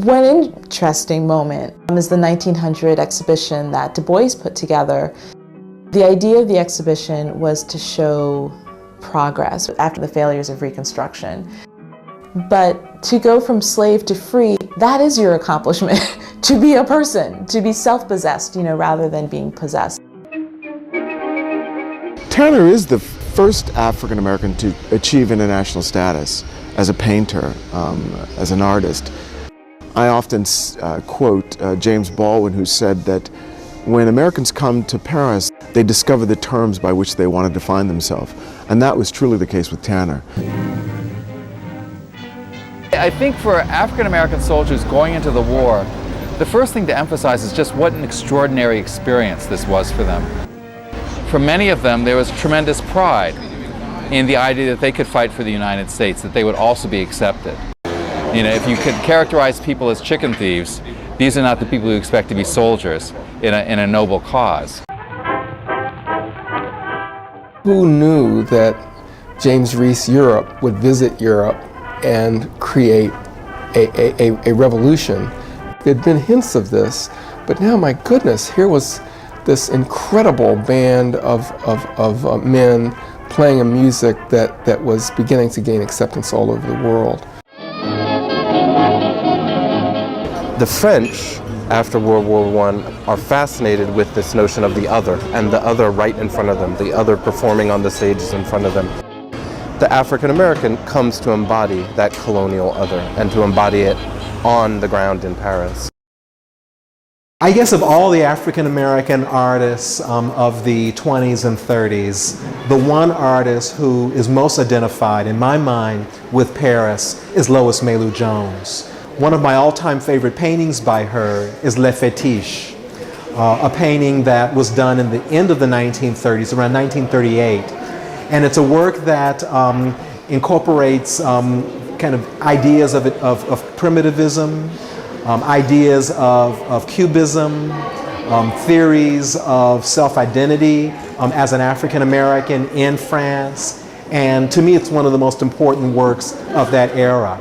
One interesting moment is the 1900 exhibition that Du Bois put together. The idea of the exhibition was to show progress after the failures of Reconstruction. But to go from slave to free, that is your accomplishment. To be a person, to be self-possessed, rather than being possessed. Tanner is the first African American to achieve international status as a painter, as an artist. I often quote James Baldwin, who said that when Americans come to Paris, they discover the terms by which they want to define themselves. And that was truly the case with Tanner. I think for African American soldiers going into the war, the first thing to emphasize is just what an extraordinary experience this was for them. For many of them, there was tremendous pride in the idea that they could fight for the United States, that they would also be accepted. If you could characterize people as chicken thieves, these are not the people who expect to be soldiers in a noble cause. Who knew that James Reese Europe would visit Europe and create a revolution? There had been hints of this, but now, my goodness, here was this incredible band of men playing a music that was beginning to gain acceptance all over the world. The French, after World War I, are fascinated with this notion of the other, and the other right in front of them, the other performing on the stages in front of them. The African American comes to embody that colonial other, and to embody it on the ground in Paris. I guess of all the African American artists of the 20s and 30s, the one artist who is most identified in my mind with Paris is Lois Mailou Jones. One of my all-time favorite paintings by her is Les Fétiches, a painting that was done in the end of the 1930s, around 1938. And it's a work that incorporates kind of ideas of primitivism, ideas of cubism, theories of self-identity as an African American in France. And to me, it's one of the most important works of that era.